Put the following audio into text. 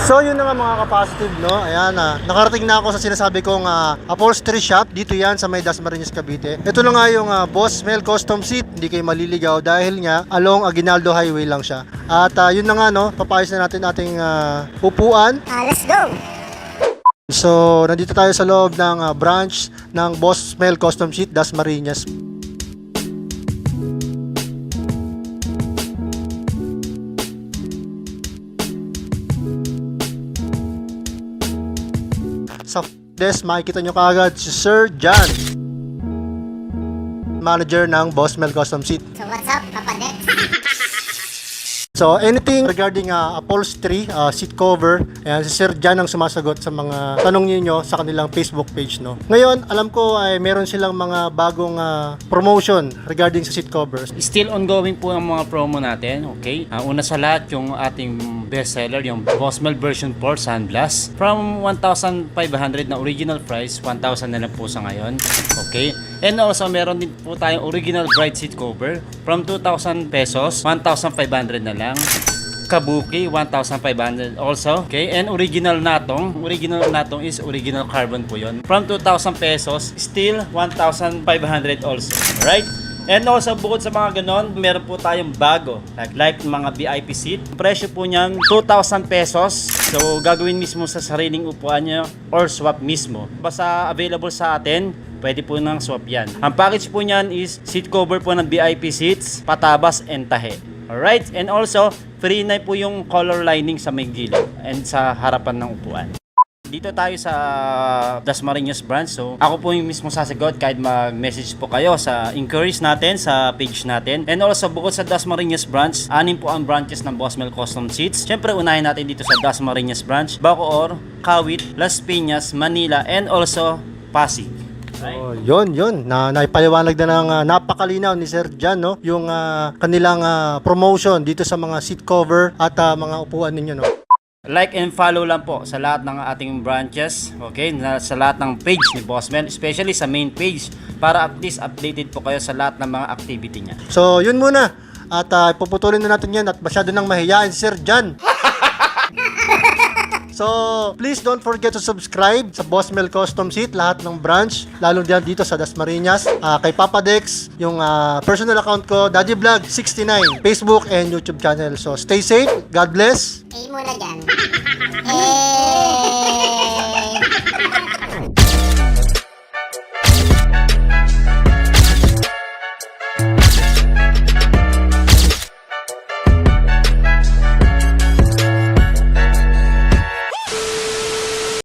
So yun na nga mga ka-positive, no? Ayan, nakarating na ako sa sinasabi kong upholstery shop. Dito yan sa may Dasmariñas, Cavite. Ito na nga yung Boss Mel Custom Seat. Hindi kayo maliligaw dahil nga along Aguinaldo Highway lang siya. At yun na nga, no? Papayos na natin ating upuan. Let's go! So nandito tayo sa loob ng branch ng Boss Mel Custom Seat, Dasmariñas. Sa desk, makikita nyo kaagad si Sir John, manager ng Boss Mel Custom Seat. So what's up, Papa Dex? So anything regarding upholstery, seat cover, ayan, si Sir John ang sumasagot sa mga tanong niyo sa kanilang Facebook page, no. Ngayon, alam ko ay meron silang mga bagong promotion regarding sa seat covers. Still ongoing po ang mga promo natin, okay? Una sa lahat, yung ating bestseller, yung Boss Mel version 4 Sunblast. From 1,500 na original price, 1,000 na lang po sa ngayon, okay? And also, meron din po tayong original bright seat cover. From 2,000 pesos, 1,500 na lang. Kabuki, 1,500 also. Okay, and original natong is original carbon po yun. From 2,000 pesos, still 1,500 also. Right? And also, bukod sa mga ganon, meron po tayong bago. Like mga VIP seat. Presyo po niyan, 2,000 pesos. So, gagawin mismo sa sariling upuan nyo or swap mismo. Basta available sa atin, pwede po nang swap yan. Ang package po niyan is seat cover po ng VIP seats, patabas, and tahe. Alright? And also, free na po yung color lining sa may gilid and sa harapan ng upuan. Dito tayo sa Dasmariñas branch. So, ako po yung mismo sasagot kahit mag-message po kayo sa inquiries natin sa page natin. And also, bukod sa Dasmariñas branch, 6 po ang branches ng Boss Mel Custom Seats. Siyempre, unahin natin dito sa Dasmariñas branch, Bacoor, Kawit, Las Piñas, Manila, and also Pasig. Oh, yun. Naipaliwanag na ng napakalinaw ni Sir John, no? Yung kanilang promotion dito sa mga seat cover at mga upuan ninyo, no? Like and follow lang po sa lahat ng ating branches, okay? Sa lahat ng page ni Boss Mel, especially sa main page, para at least updated po kayo sa lahat ng mga activity niya. So, yun muna. At puputulin na natin yan at masyado nang mahihain si Sir John. So, please don't forget to subscribe sa Boss Mel Custom Seat, lahat ng branch, lalo diyan dito sa Dasmariñas. Kay Papa Dex, yung personal account ko, Daddy Vlog 69, Facebook and YouTube channel. So, stay safe. God bless. Muna dyan.